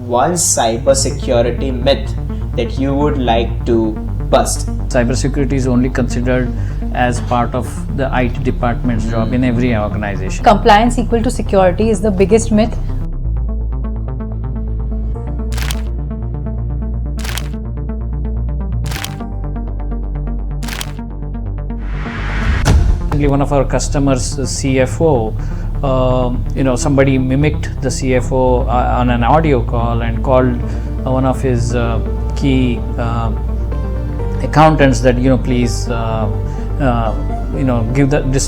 one cybersecurity myth that you would like to bust? Cybersecurity is only considered as part of the IT department's job in every organization. Compliance equal to security is the biggest myth. One of our customers' CFO, somebody mimicked the CFO on an audio call and called one of his key accountants that please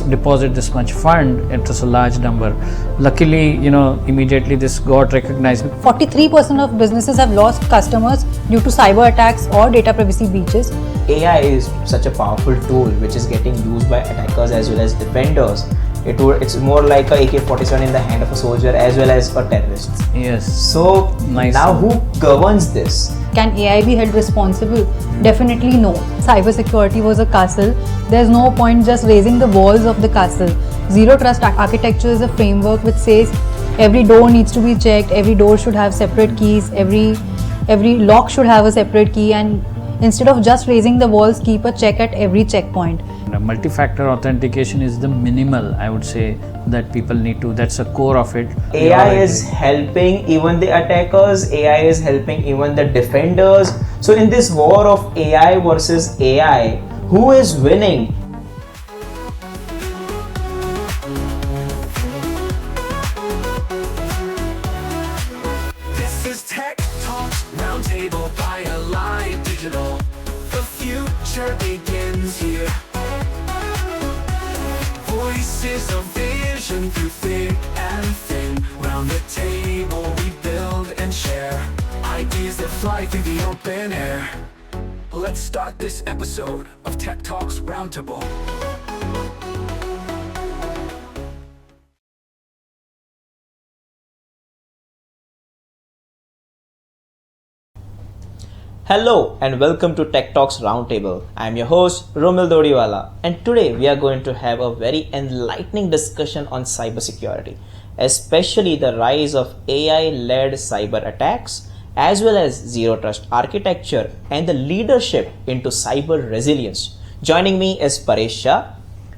deposit this much fund. It was a large number. Luckily, immediately this got recognized. 43% of businesses have lost customers due to cyber attacks or data privacy breaches. AI is such a powerful tool which is getting used by attackers as well as defenders. It's more like a AK-47 in the hand of a soldier as well as a terrorist. Yes. So nice. Now who governs this? Can AI be held responsible? Definitely no. Cybersecurity was a castle. There's no point just raising the walls of the castle. Zero trust architecture is a framework which says every door needs to be checked, every door should have separate keys, every lock should have a separate key, and instead of just raising the walls, keep a check at every checkpoint. Multi-factor authentication is the minimal, I would say, that people need to. That's the core of it. AI is helping even the attackers. AI is helping even the defenders. So in this war of AI versus AI, who is winning? This is Tech Talks Roundtable by Align Digital. The future begins here. Voices of vision through thick and thin. Round the table we build and share ideas that fly through the open air. Let's start this episode of Tech Talks Roundtable. Hello and welcome to Tech Talks Roundtable. I am your host Romil Dodhiwala, and today we are going to have a very enlightening discussion on cybersecurity, especially the rise of AI-led cyber attacks as well as zero trust architecture and the leadership into cyber resilience. Joining me is Paresh Shah.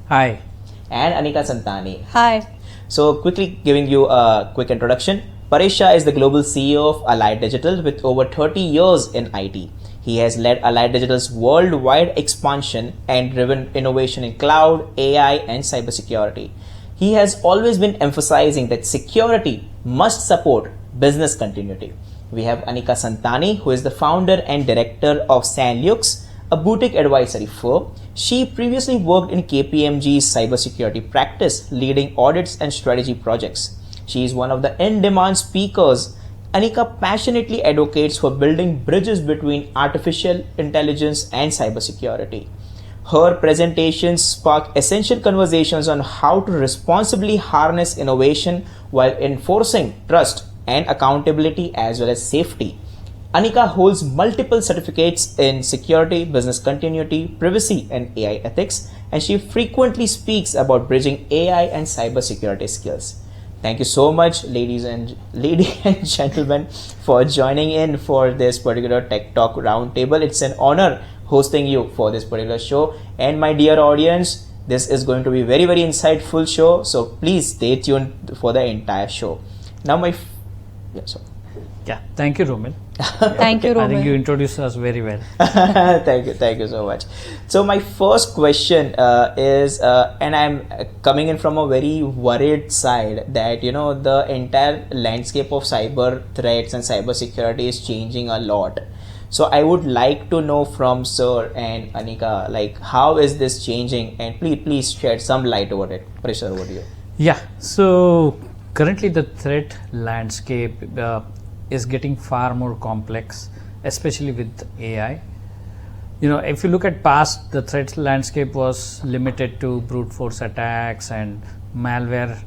Hi. And Anika Santani. Hi. So quickly giving you a quick introduction. Paresh Shah is the global CEO of Allied Digital with over 30 years in IT. He has led Allied Digital's worldwide expansion and driven innovation in cloud, AI, and cybersecurity. He has always been emphasizing that security must support business continuity. We have Anika Santani, who is the founder and director of SanLuxe, a boutique advisory firm. She previously worked in KPMG's cybersecurity practice, leading audits and strategy projects. She is one of the in-demand speakers. Anika passionately advocates for building bridges between artificial intelligence and cybersecurity. Her presentations spark essential conversations on how to responsibly harness innovation while enforcing trust and accountability as well as safety. Anika holds multiple certificates in security, business continuity, privacy, and AI ethics, and she frequently speaks about bridging AI and cybersecurity skills. Thank you so much, ladies and gentlemen, for joining in for this particular Tech Talk Roundtable. It's an honor hosting you for this particular show. And my dear audience, this is going to be very, very insightful show. So please stay tuned for the entire show. Now Thank you, Romil. Thank you, Romil. I think you introduced us very well. Thank you so much. So my first question is, and I'm coming in from a very worried side that the entire landscape of cyber threats and cyber security is changing a lot. So I would like to know from Sir and Anika, like, how is this changing, and please shed some light over it. Pressure over you. Yeah. So currently the threat landscape is getting far more complex, especially with AI. If you look at past, the threat landscape was limited to brute force attacks and malware,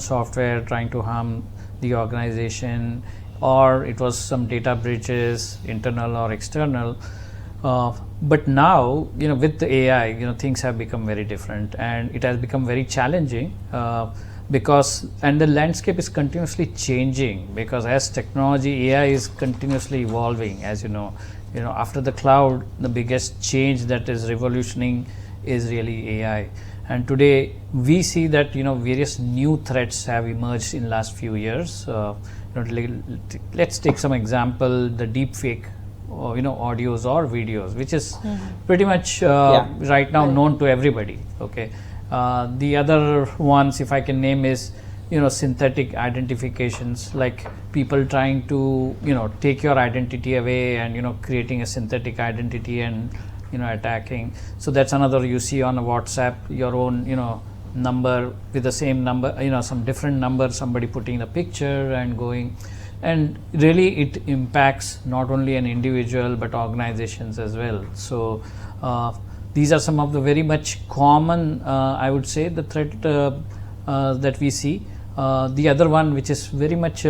software trying to harm the organization, or it was some data breaches, internal or external. But now, with the AI, things have become very different, and it has become very challenging. and the landscape is continuously changing, because as technology, AI is continuously evolving. As you know, after the cloud, the biggest change that is revolutioning is really AI. And today we see that various new threats have emerged in last few years. Let's take some example: the deep fake, audios or videos, which is pretty much right now known to everybody. Okay, the other ones, if I can name, is synthetic identifications, like people trying to take your identity away and creating a synthetic identity and attacking. So that's another. You see on a WhatsApp your own number with the same number, some different number, somebody putting the picture and going, and really it impacts not only an individual but organizations as well. So these are some of the very much common, I would say, the threat that we see. The other one, which is very much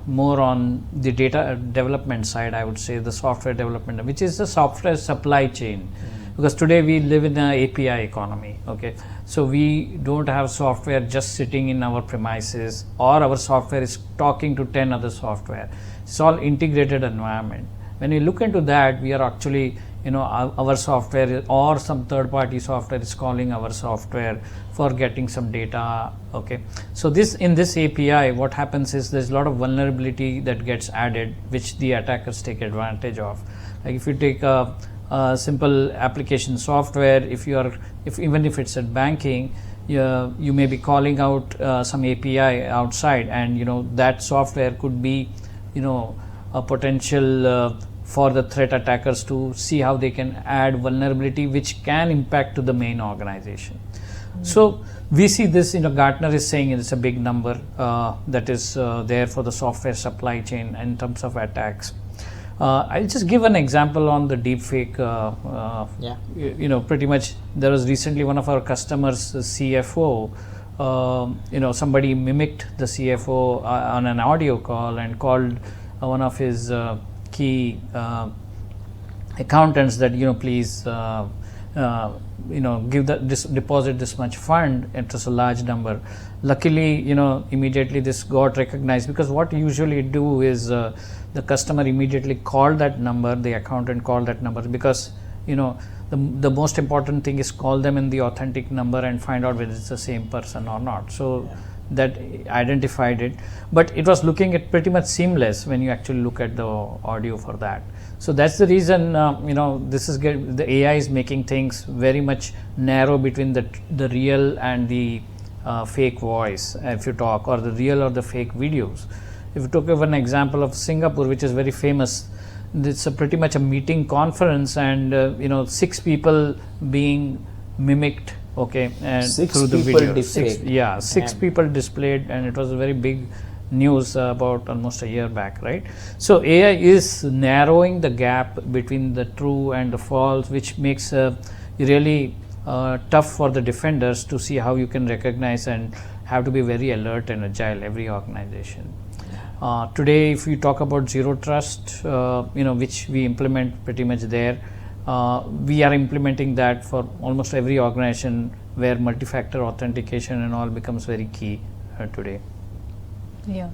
more on the data development side, I would say, the software development, which is the software supply chain. Because today we live in an API economy. Okay, so we don't have software just sitting in our premises, or our software is talking to 10 other software. It's all integrated environment. When we look into that, we are actually our software or some third-party software is calling our software for getting some data. Okay, so in this API, what happens is there's a lot of vulnerability that gets added, which the attackers take advantage of. Like if you take a simple application software, even if it's at banking, you may be calling out some API outside, and that software could be a potential for the threat attackers to see how they can add vulnerability which can impact to the main organization. So we see this, Gartner is saying it's a big number that is there for the software supply chain in terms of attacks. I'll just give an example on the deepfake. Pretty much there was recently one of our customers, CFO, somebody mimicked the CFO on an audio call and called one of his key accountants that please give deposit this much fund. It was a large number. Luckily, immediately this got recognized, because what usually do is the customer immediately called that number, the accountant called that number, because the most important thing is call them in the authentic number and find out whether it's the same person or not. So that identified it, but it was looking at pretty much seamless when you actually look at the audio for that. So that's the reason the AI is making things very much narrow between the real and the fake voice, if you talk, or the real or the fake videos. If you took an example of Singapore, which is very famous, it's pretty much a meeting conference, and 6 people being mimicked. Okay, and through the video, 6 people displayed, and it was a very big news about almost a year back, right? So AI is narrowing the gap between the true and the false, which makes really tough for the defenders to see how you can recognize, and have to be very alert and agile, every organization. Today, if we talk about zero trust, which we implement pretty much there, we are implementing that for almost every organization where multi-factor authentication and all becomes very key today. Yeah.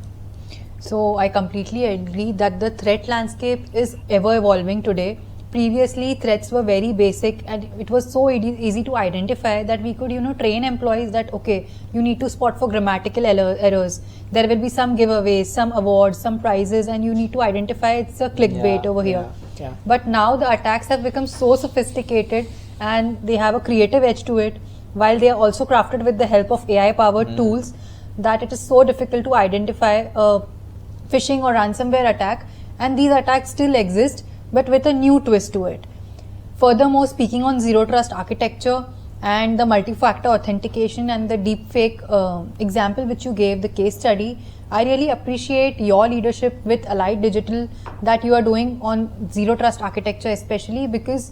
So I completely agree that the threat landscape is ever evolving today. Previously, threats were very basic, and it was so easy to identify that we could, train employees that, okay, you need to spot for grammatical errors. There will be some giveaways, some awards, some prizes, and you need to identify it's a clickbait over here. Yeah. But now the attacks have become so sophisticated, and they have a creative edge to it, while they are also crafted with the help of AI-powered tools, that it is so difficult to identify a phishing or ransomware attack. And these attacks still exist, but with a new twist to it. Furthermore, speaking on zero trust architecture and the multi-factor authentication and the deepfake example which you gave, the case study, I really appreciate your leadership with Allied Digital that you are doing on zero trust architecture, especially because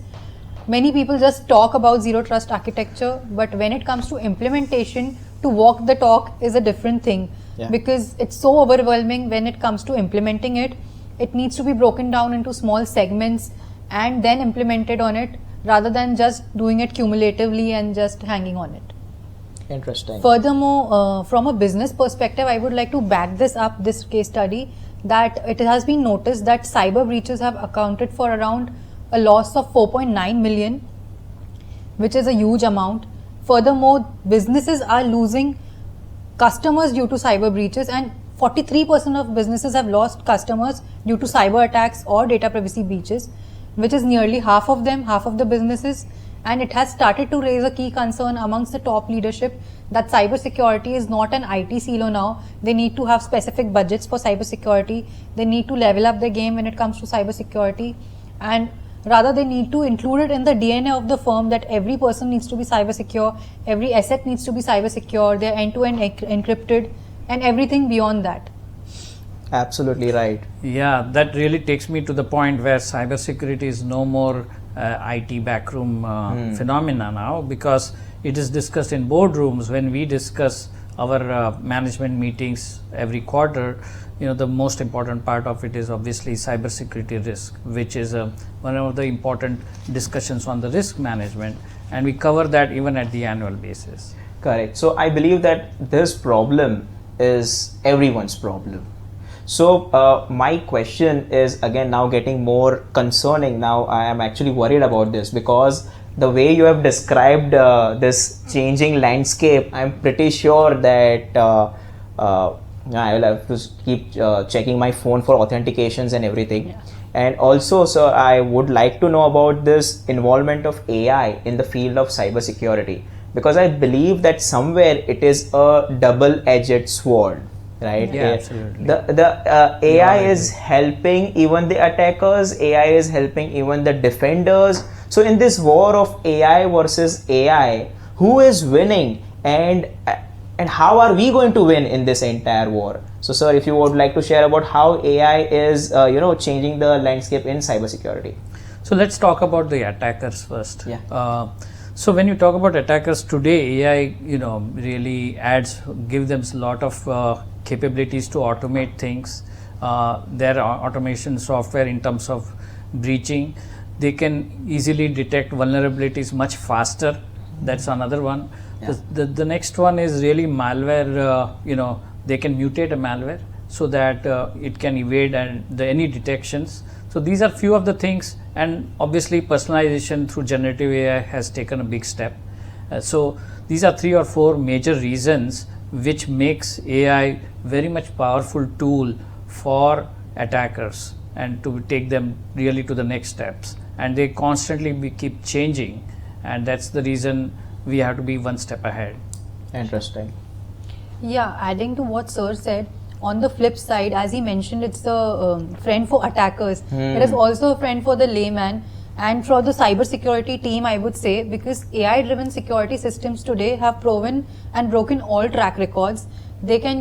many people just talk about zero trust architecture, but when it comes to implementation, to walk the talk is a different thing, because it's so overwhelming when it comes to implementing it. It needs to be broken down into small segments and then implemented on it, rather than just doing it cumulatively and just hanging on it. Interesting. Furthermore, from a business perspective, I would like to back this up, this case study, that it has been noticed that cyber breaches have accounted for around a loss of 4.9 million, which is a huge amount. Furthermore, businesses are losing customers due to cyber breaches, and 43% of businesses have lost customers due to cyber attacks or data privacy breaches, which is nearly half of them, half of the businesses. And it has started to raise a key concern amongst the top leadership that cybersecurity is not an IT silo now. They need to have specific budgets for cybersecurity. They need to level up their game when it comes to cybersecurity, and rather they need to include it in the DNA of the firm that every person needs to be cyber secure, every asset needs to be cyber secure, they're end-to-end encrypted, and everything beyond that. Absolutely right. Yeah, that really takes me to the point where cybersecurity is no more IT backroom phenomena now, because it is discussed in boardrooms. When we discuss our management meetings every quarter, the most important part of it is obviously cybersecurity risk, which is one of the important discussions on the risk management, and we cover that even at the annual basis. Correct. So I believe that this problem is everyone's problem. So my question is again now getting more concerning. Now I am actually worried about this, because the way you have described this changing landscape, I'm pretty sure that I will have to keep checking my phone for authentications and everything. Yeah. And also, sir, I would like to know about this involvement of AI in the field of cybersecurity, because I believe that somewhere it is a double-edged sword. Right? Yeah, absolutely. The AI is helping even the attackers, AI is helping even the defenders. So in this war of AI versus AI, who is winning, and how are we going to win in this entire war? So sir, if you would like to share about how AI is changing the landscape in cybersecurity. So let's talk about the attackers first. Yeah. So when you talk about attackers today, AI, really give them a lot of capabilities to automate things. Their automation software in terms of breaching, they can easily detect vulnerabilities much faster. That's another one. Yeah. The next one is really malware. They can mutate a malware so that it can evade any detections. So these are few of the things, and obviously personalization through generative AI has taken a big step. So these are 3 or 4 major reasons which makes AI very much powerful tool for attackers, and to take them really to the next steps. And they constantly keep changing, and that's the reason we have to be one step ahead. Interesting. Yeah, adding to what Sir said, on the flip side, as he mentioned, it's a friend for attackers. It is also a friend for the layman. And for the cybersecurity team, I would say, because AI-driven security systems today have proven and broken all track records. They can,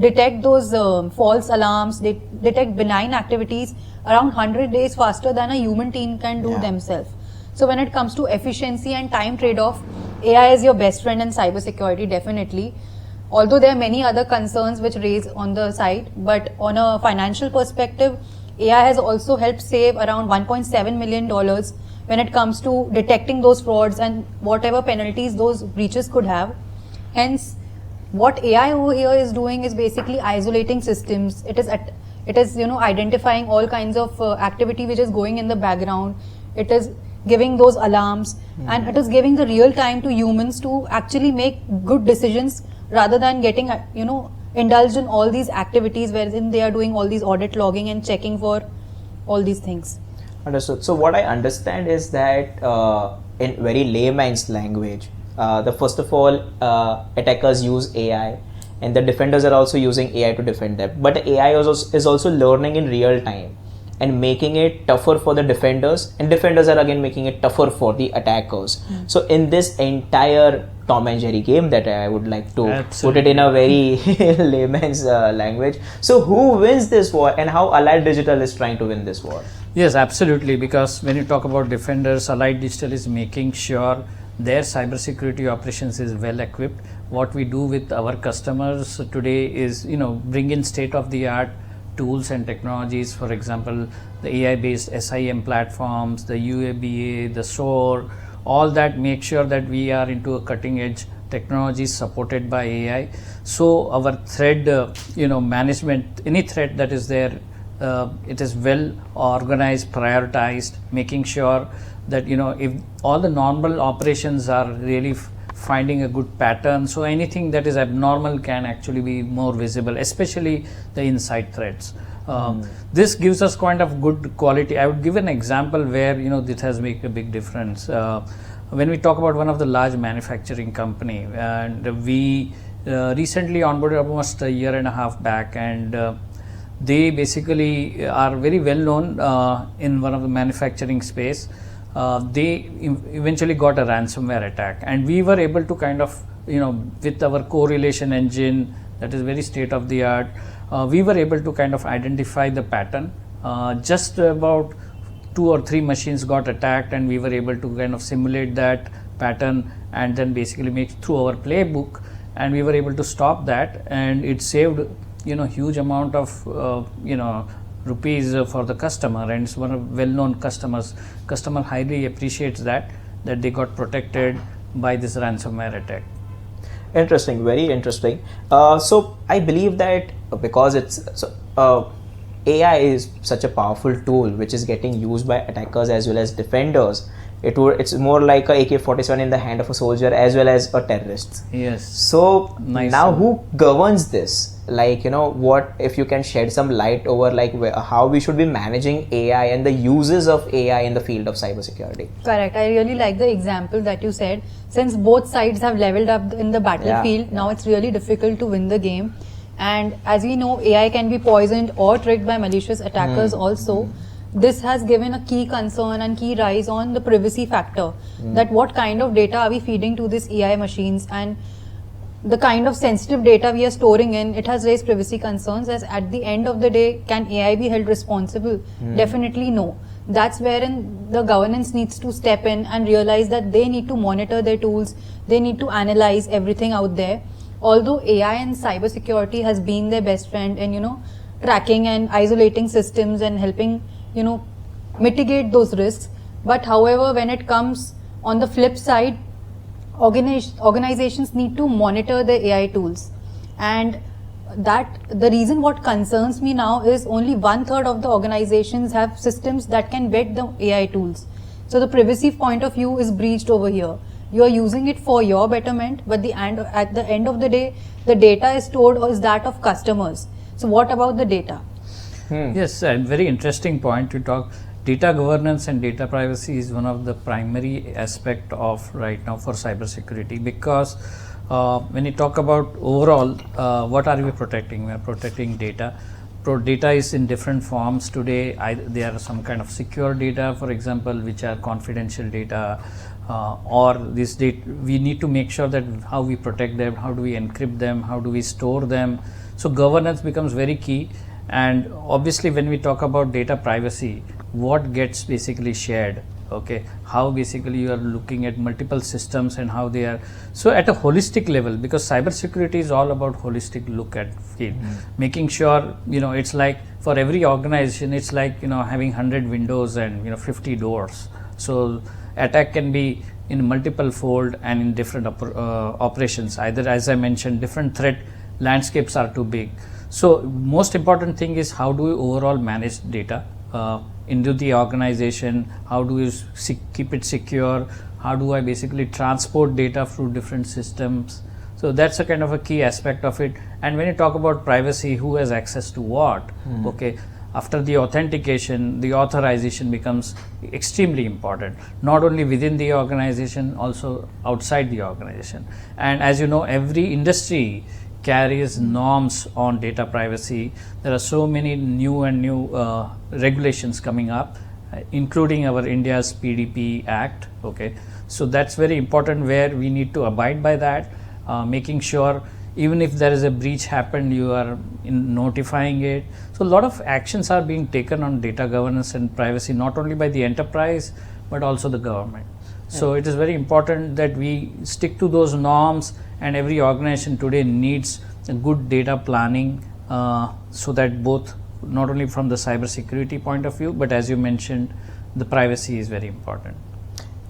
detect those false alarms, they detect benign activities around 100 days faster than a human team can do themselves. So when it comes to efficiency and time trade-off, AI is your best friend in cybersecurity, definitely. Although there are many other concerns which raise on the side, but on a financial perspective, AI has also helped save around $1.7 million when it comes to detecting those frauds and whatever penalties those breaches could have. Hence, what AI over here is doing is basically isolating systems. It is identifying all kinds of activity which is going in the background. It is giving those alarms, and it is giving the real time to humans to actually make good decisions rather than getting indulged in all these activities wherein they are doing all these audit logging and checking for all these things. Understood. So what I understand is that in very layman's language, first of all, attackers use AI, and the defenders are also using AI to defend them. But the AI is also learning in real time and making it tougher for the defenders, and defenders are again making it tougher for the attackers. So in this entire Tom and Jerry game, that I would like to put it in a very layman's language. So who wins this war, and how Allied Digital is trying to win this war? Yes, absolutely. Because when you talk about defenders, Allied Digital is making sure their cybersecurity operations is well equipped. What we do with our customers today is, bring in state-of-the-art tools and technologies. For example, the AI-based SIM platforms, the UABA, the SOAR, all that make sure that we are into a cutting-edge technology is supported by AI. So our thread, management, any thread that is there, it is well organized, prioritized, making sure that if all the normal operations are really finding a good pattern, so anything that is abnormal can actually be more visible, especially the inside threads. This gives us kind of good quality. I would give an example where this has made a big difference. When we talk about one of the large manufacturing company, and we recently onboarded almost a year and a half back, and they basically are very well known in one of the manufacturing space. They eventually got a ransomware attack, and we were able to kind of with our correlation engine that is very state of the art, we were able to kind of identify the pattern. Just about 2 or 3 machines got attacked, and we were able to kind of simulate that pattern and then basically make through our playbook, and we were able to stop that, and it saved huge amount of rupees for the customer, and it's one of well-known customers. Customer highly appreciates that they got protected by this ransomware attack. Interesting, very interesting. So I believe that because AI is such a powerful tool which is getting used by attackers as well as defenders. It's more like a AK-47 in the hand of a soldier as well as a terrorist. Yes. So nice. Now who governs this? What if you can shed some light over how we should be managing AI and the uses of AI in the field of cybersecurity? Correct. I really like the example that you said. Since both sides have leveled up in the battlefield, now it's really difficult to win the game. And as we know, AI can be poisoned or tricked by malicious attackers also. This has given a key concern and key rise on the privacy factor, that what kind of data are we feeding to these AI machines, and the kind of sensitive data we are storing in, it has raised privacy concerns. As at the end of the day, can AI be held responsible? Definitely no. That's wherein the governance needs to step in and realize that they need to monitor their tools, they need to analyze everything out there. Although AI and cybersecurity has been their best friend in tracking and isolating systems and helping mitigate those risks, but however, when it comes on the flip side, organizations need to monitor the AI tools, and that the reason what concerns me now is only 1/3 of the organizations have systems that can vet the AI tools. So the privacy point of view is breached over here. You are using it for your betterment, but at the end of the day, the data is stored or is that of customers. So what about the data? Yes, a very interesting point to talk. Data governance and data privacy is one of the primary aspect of right now for cybersecurity, because when you talk about overall, what are we protecting? We are protecting data. Data is in different forms today. There are some kind of secure data, for example, which are confidential data, or this data. We need to make sure that how we protect them, how do we encrypt them, how do we store them. So governance becomes very key. And obviously when we talk about data privacy, what gets basically shared, okay, how basically you are looking at multiple systems and how they are, so at a holistic level, because cybersecurity is all about holistic look at field, making sure it's like for every organization, it's like having 100 windows and 50 doors. So attack can be in multiple fold and in different operations. Either, as I mentioned, different threat landscapes are too big. So most important thing is how do we overall manage data into the organization, how do we keep it secure, how do I basically transport data through different systems. So that's a kind of a key aspect of it. And when you talk about privacy, who has access to what, okay, after the authentication, the authorization becomes extremely important, not only within the organization, also outside the organization. And as you know, every industry carries norms on data privacy. There are so many new regulations coming up, including our India's PDP Act. Okay, so that's very important, where we need to abide by that, making sure even if there is a breach happened, you are notifying it. So a lot of actions are being taken on data governance and privacy, not only by the enterprise but also the government. So it is very important that we stick to those norms, and every organization today needs a good data planning, so that both, not only from the cybersecurity point of view, but as you mentioned, the privacy is very important.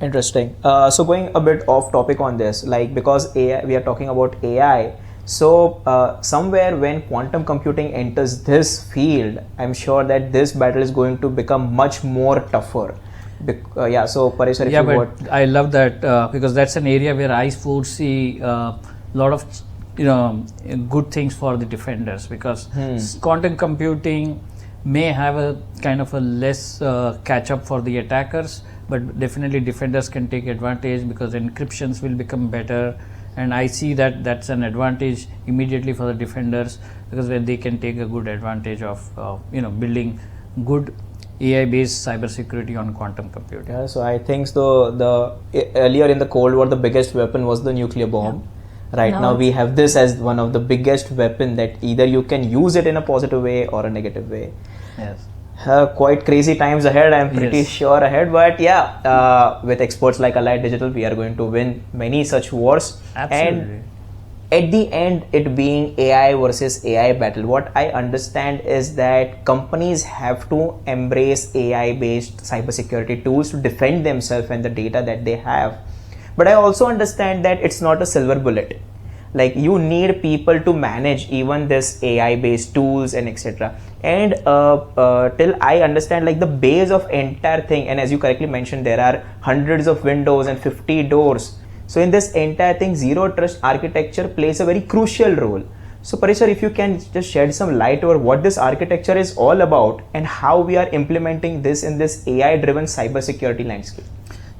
Interesting. So going a bit off topic on this, like because AI, we are talking about AI. So somewhere when quantum computing enters this field, I'm sure that this battle is going to become much more tougher. Yeah. So Paresh, sir, if Yeah, you but want. I love that because that's an area where I foresee a lot of good things for the defenders, because quantum computing may have a kind of a less catch up for the attackers, but definitely defenders can take advantage because encryptions will become better, and I see that that's an advantage immediately for the defenders, because when they can take a good advantage of building good AI based cybersecurity on quantum computing. Yeah, so I think the earlier in the Cold War, the biggest weapon was the nuclear bomb. Right now we have this as one of the biggest weapon that either you can use it in a positive way or a negative way. Yes. Quite crazy times ahead, I'm pretty Yes. sure ahead, but yeah, with experts like Allied Digital, we are going to win many such wars. Absolutely. And at the end, it being AI versus AI battle, what I understand is that companies have to embrace AI based cybersecurity tools to defend themselves and the data that they have. But I also understand that it's not a silver bullet. Like you need people to manage even this AI based tools and etc. And till I understand, like the base of entire thing, and as you correctly mentioned, there are hundreds of windows and 50 doors. So in this entire thing, zero trust architecture plays a very crucial role. So Paresh sir, if you can just shed some light over what this architecture is all about and how we are implementing this in this AI driven cybersecurity landscape.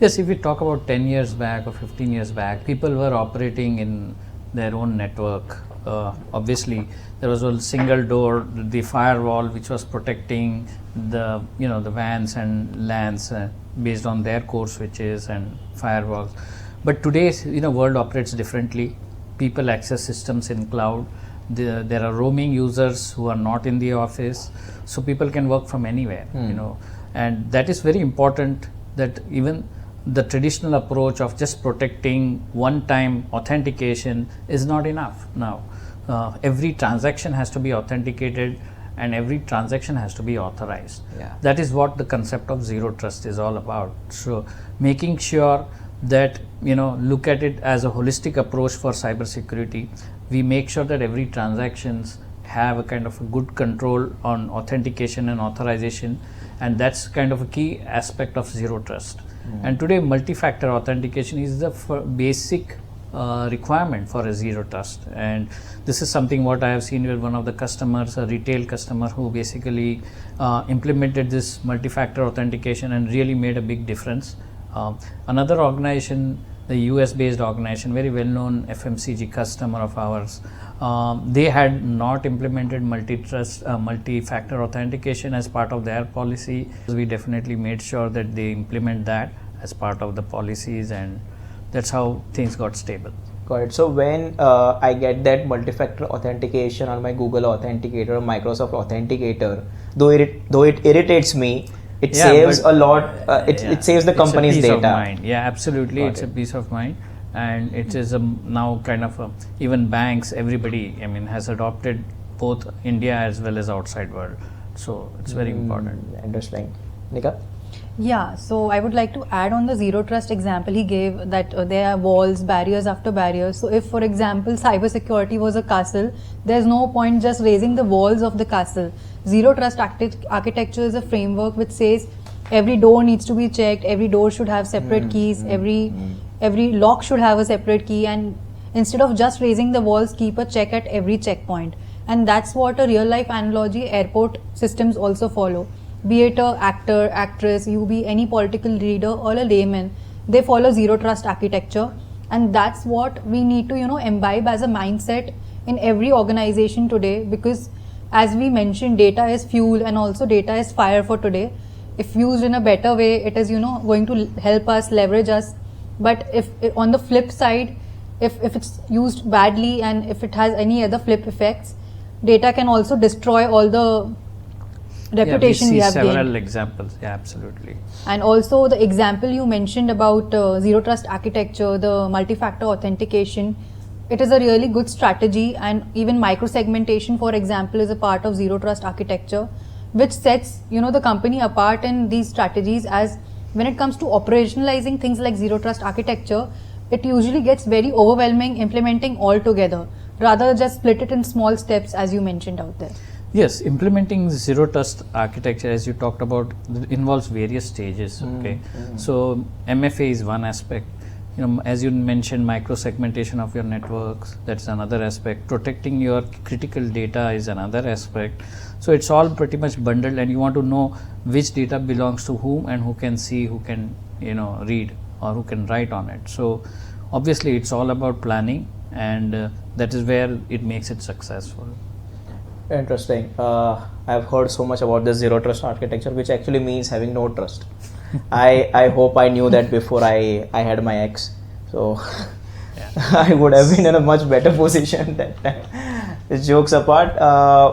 Yes, if we talk about 10 years back or 15 years back, people were operating in their own network. Obviously, there was a single door, the firewall, which was protecting the the WANs and LANs based on their core switches and firewalls. But today's world operates differently. People access systems in cloud. There are roaming users who are not in the office, so people can work from anywhere. And that is very important. That even the traditional approach of just protecting one-time authentication is not enough now. Every transaction has to be authenticated and every transaction has to be authorized. Yeah. That is what the concept of zero trust is all about. So making sure that look at it as a holistic approach for cybersecurity. We make sure that every transactions have a kind of a good control on authentication and authorization, and that's kind of a key aspect of zero trust. And today multi-factor authentication is the basic requirement for a zero trust, and this is something what I have seen with one of the customers, a retail customer, who basically implemented this multi-factor authentication and really made a big difference. Another organization, the US based organization, very well known FMCG customer of ours, they had not implemented multi-factor authentication as part of their policy. We definitely made sure that they implement that as part of the policies, and that's how things got stable. Got it. So when I get that multi-factor authentication on my Google Authenticator or Microsoft Authenticator, though it irritates me, it saves a lot. It saves the company's it's a peace data. Of mind. Yeah, absolutely. It's a peace of mind, and it is now kind of even banks, everybody, has adopted both India as well as outside world. So it's very important. Interesting. Anika? Yeah, so I would like to add on the zero trust example he gave, that there are walls, barriers after barriers. So if, for example, cybersecurity was a castle, there's no point just raising the walls of the castle. Zero trust architecture is a framework which says every door needs to be checked, every door should have separate keys, every lock should have a separate key, and instead of just raising the walls, keep a check at every checkpoint. And that's what a real life analogy airport systems also follow. Be it a actor, actress, you be any political leader or a layman, they follow zero trust architecture, and that's what we need to imbibe as a mindset in every organization today, because as we mentioned, data is fuel and also data is fire for today. If used in a better way, it is going to help us, leverage us. But if on the flip side, if it's used badly and if it has any other flip effects, data can also destroy all the reputation we have several gained. examples. Yeah, absolutely. And also the example you mentioned about zero trust architecture, the multi-factor authentication, it is a really good strategy, and even micro-segmentation, for example, is a part of zero trust architecture, which sets the company apart in these strategies, as when it comes to operationalizing things like zero trust architecture, it usually gets very overwhelming implementing all together, rather just split it in small steps as you mentioned out there. Yes, implementing zero trust architecture, as you talked about, involves various stages. Okay, so MFA is one aspect. As you mentioned, micro segmentation of your networks, that's another aspect. Protecting your critical data is another aspect. So it's all pretty much bundled, and you want to know which data belongs to whom and who can see, who can read, or who can write on it. So obviously it's all about planning, and that is where it makes it successful. Interesting. I've heard so much about this zero trust architecture, which actually means having no trust. I hope I knew that before I had my ex. So I would have been in a much better position that time. Jokes apart.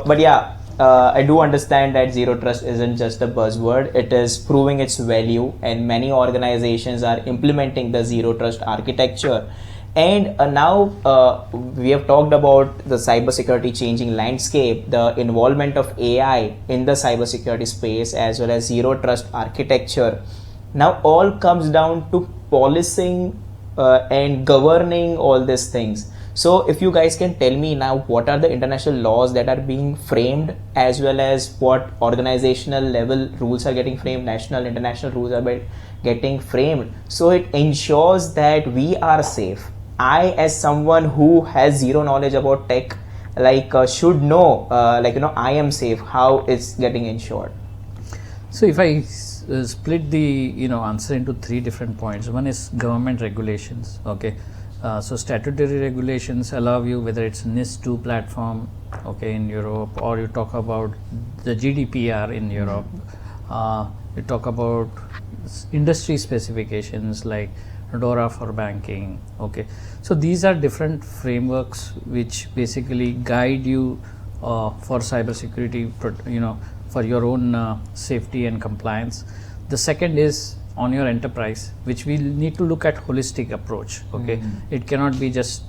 But yeah, I do understand that zero trust isn't just a buzzword. It is proving its value, and many organizations are implementing the zero trust architecture. And now we have talked about the cybersecurity changing landscape, the involvement of AI in the cybersecurity space, as well as zero trust architecture. Now all comes down to policing and governing all these things. So if you guys can tell me now, what are the international laws that are being framed, as well as what organizational level rules are getting framed, national, international rules are getting framed, so it ensures that we are safe. I, as someone who has zero knowledge about tech, should know, I am safe. How it's getting ensured? So if I split the answer into three different points. One is government regulations. Okay, so statutory regulations allow you, whether it's NIS2 platform, okay, in Europe, or you talk about the GDPR in Europe. You talk about industry specifications like DORA for banking. Okay, so these are different frameworks which basically guide you for cybersecurity, for your own safety and compliance. The second is on your enterprise, which we need to look at holistic approach. Okay, it cannot be just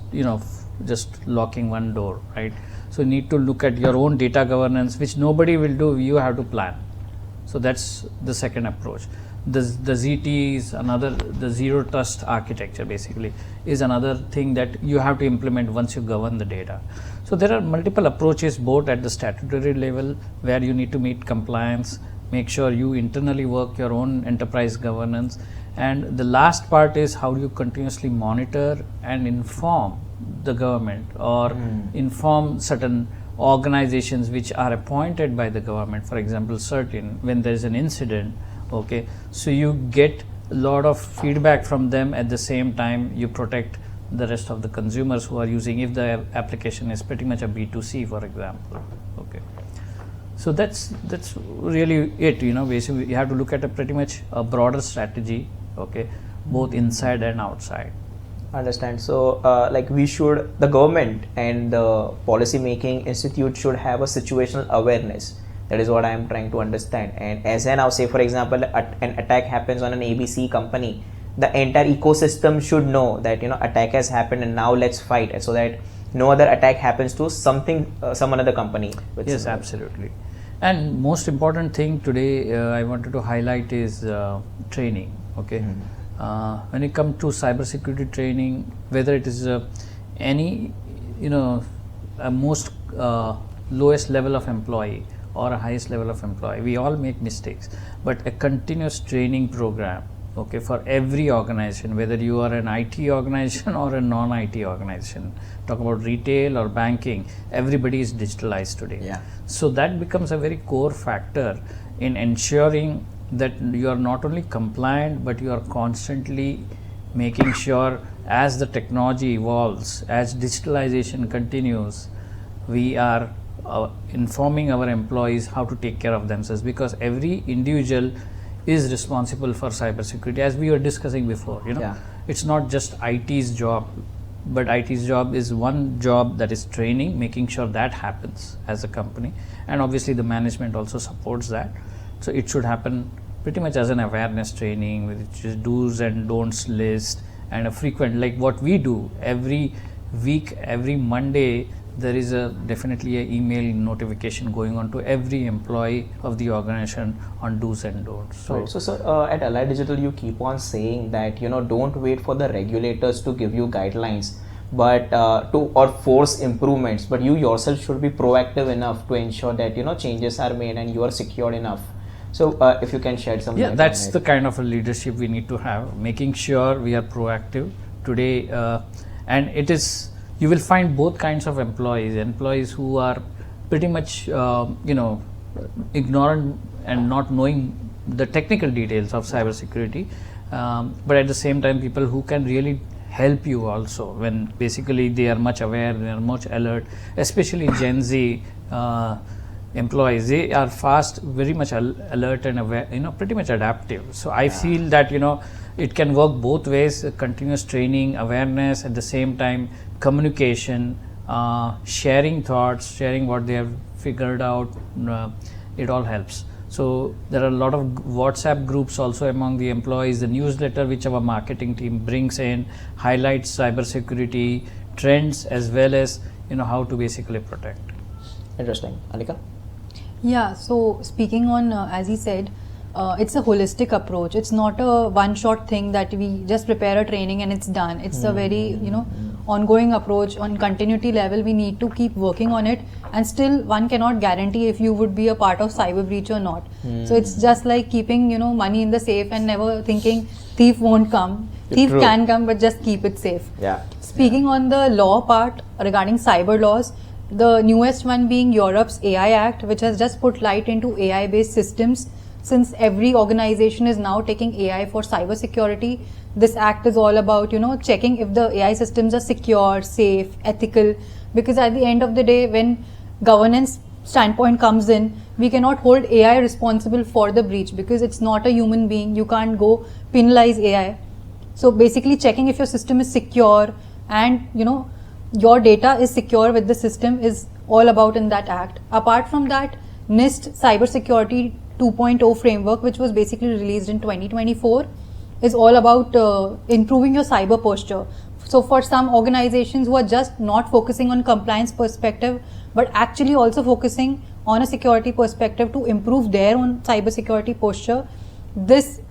just locking one door, right? So you need to look at your own data governance, which nobody will do. You have to plan. So that's the second approach. The ZT is another, the zero trust architecture basically is another thing that you have to implement once you govern the data. So there are multiple approaches, both at the statutory level, where you need to meet compliance, make sure you internally work your own enterprise governance, and the last part is how you continuously monitor and inform the government, or inform certain organizations which are appointed by the government, for example certain, when there is an incident. Okay, so you get a lot of feedback from them. At the same time, you protect the rest of the consumers who are using, if the application is pretty much a B2C, for example. Okay, so that's really it. Basically you have to look at a pretty much a broader strategy. Okay, both inside and outside. Understand. So the government and the policy making institute should have a situational awareness. That is what I am trying to understand. And as I now say, for example, an attack happens on an ABC company, the entire ecosystem should know that attack has happened and now let's fight, and so that no other attack happens to some another company. Yes, absolutely. And most important thing today I wanted to highlight is training. Okay, when it comes to cybersecurity training, whether it is any a most lowest level of employee or a highest level of employee, we all make mistakes, but a continuous training program, okay, for every organization, whether you are an IT organization or a non-IT organization, talk about retail or banking, everybody is digitalized today. Yeah. So that becomes a very core factor in ensuring that you are not only compliant, but you are constantly making sure, as the technology evolves, as digitalization continues, we are informing our employees how to take care of themselves, because every individual is responsible for cybersecurity, as we were discussing before. Yeah. It's not just IT's job, but IT's job is one job, that is training, making sure that happens as a company, and obviously the management also supports that. So it should happen pretty much as an awareness training, which is do's and don'ts list, and a frequent, like what we do every week, every Monday there is definitely an email notification going on to every employee of the organization on do's and don'ts. So sir, at Allied Digital, you keep on saying that, don't wait for the regulators to give you guidelines, but or force improvements, but you yourself should be proactive enough to ensure that, changes are made and you are secured enough. So if you can shed some light that's on the it. kind of a leadership we need to have, making sure we are proactive today. And it is, you will find both kinds of employees who are pretty much ignorant and not knowing the technical details of cybersecurity, but at the same time people who can really help you also, when basically they are much aware, they are much alert, especially Gen Z employees. They are fast, very much alert and aware, pretty much adaptive. So I feel that it can work both ways, continuous training, awareness, at the same time communication, sharing thoughts, sharing what they have figured out, it all helps. So there are a lot of WhatsApp groups also among the employees, the newsletter which our marketing team brings in, highlights cybersecurity trends as well as how to basically protect. Interesting. Anika? Yeah, so speaking on, as he said, it's a holistic approach. It's not a one-shot thing that we just prepare a training and it's done. It's a very, ongoing approach. On continuity level, we need to keep working on it, and still one cannot guarantee if you would be a part of cyber breach or not. So it's just like keeping, money in the safe and never thinking thief won't come. Thief True. can come, but just keep it safe. Yeah. Speaking on the law part regarding cyber laws, the newest one being Europe's AI Act, which has just put light into AI-based systems. Since every organization is now taking AI for cybersecurity, this act is all about, checking if the AI systems are secure, safe, ethical. Because at the end of the day, when governance standpoint comes in, we cannot hold AI responsible for the breach because it's not a human being. You can't go penalize AI. So basically checking if your system is secure and, your data is secure with the system is all about in that act. Apart from that, NIST Cybersecurity 2.0 framework, which was basically released in 2024, is all about improving your cyber posture. So for some organizations who are just not focusing on compliance perspective, but actually also focusing on a security perspective to improve their own cybersecurity posture, this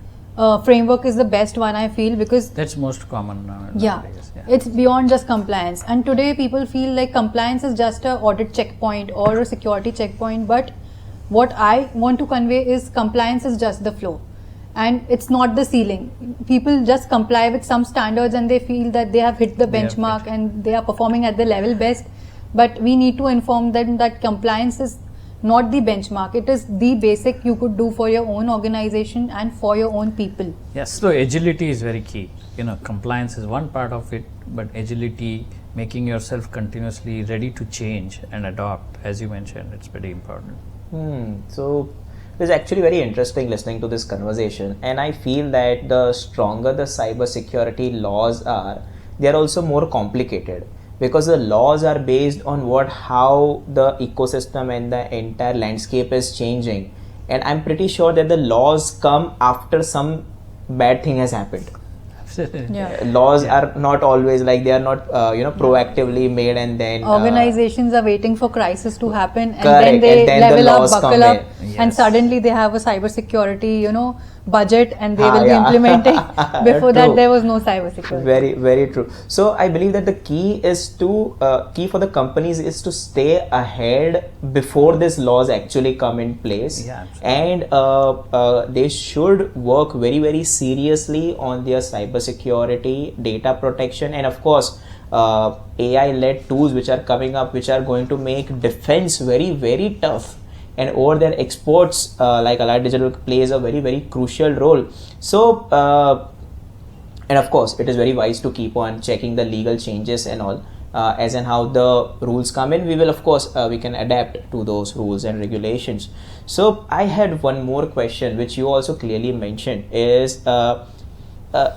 framework is the best one, I feel, because That's most common nowadays. yeah, it's beyond just compliance. And today people feel like compliance is just a audit checkpoint or a security checkpoint, but what I want to convey is compliance is just the flow and it's not the ceiling. People just comply with some standards and they feel that they have hit the benchmark and they are performing at the level best, but we need to inform them that compliance is not the benchmark. It is the basic you could do for your own organization and for your own people. Yes, so agility is very key. Compliance is one part of it, but agility, making yourself continuously ready to change and adopt, as you mentioned, it's pretty important. So it's actually very interesting listening to this conversation, and I feel that the stronger the cybersecurity laws are, they are also more complicated because the laws are based on how the ecosystem and the entire landscape is changing, and I'm pretty sure that the laws come after some bad thing has happened. Laws are not always like, they are not proactively made, and then organizations are waiting for crisis to happen, and correct, then they and then level the up, laws buckle come up, in. and Yes. suddenly they have a cybersecurity budget and they will be yeah. implementing. Before that True. there was no cybersecurity. Very, very true. So I believe that the key is to key for the companies is to stay ahead before these laws actually come in place. Yeah, absolutely. And they should work very, very seriously on their cybersecurity, data protection, and of course AI-led tools which are coming up, which are going to make defense very, very tough. And over there, exports like Allied Digital plays a very, very crucial role. So, and of course, it is very wise to keep on checking the legal changes and all, as and how the rules come in. We will, of course, we can adapt to those rules and regulations. So, I had one more question, which you also clearly mentioned, is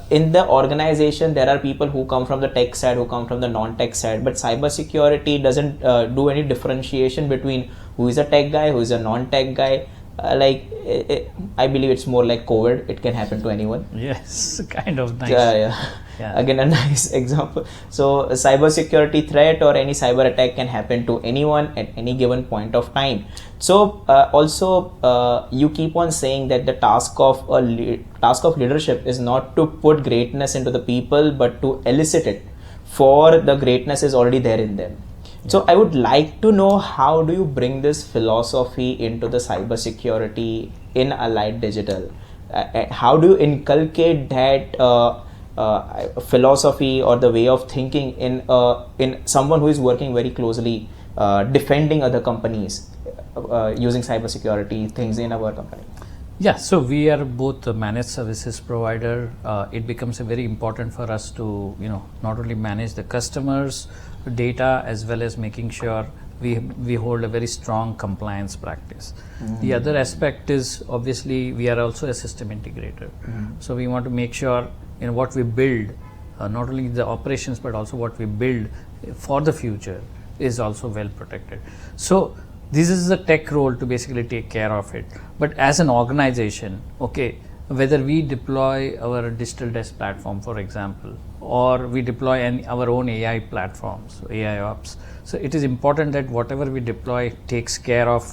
in the organization, there are people who come from the tech side, who come from the non-tech side, but cybersecurity doesn't do any differentiation between who is a tech guy, who is a non-tech guy. I believe it's more like COVID. It can happen to anyone. Yes, kind of nice. Yeah. Again, a nice example. So a cybersecurity threat or any cyber attack can happen to anyone at any given point of time. So you keep on saying that the task of leadership is not to put greatness into the people, but to elicit it. For the greatness is already there in them. So I would like to know, how do you bring this philosophy into the cybersecurity in Allied Digital? How do you inculcate that philosophy or the way of thinking in someone who is working very closely, defending other companies using cybersecurity things in our company? Yeah, so we are both a managed services provider. It becomes very important for us to, not only manage the customers' data as well as making sure we hold a very strong compliance practice. The other aspect is, obviously, we are also a system integrator. So we want to make sure what we build, not only the operations but also what we build for the future is also well protected. So this is the tech role to basically take care of it. But as an organization, whether we deploy our digital desk platform, for example, or we deploy our own AI platforms, AI ops. So it is important that whatever we deploy takes care of,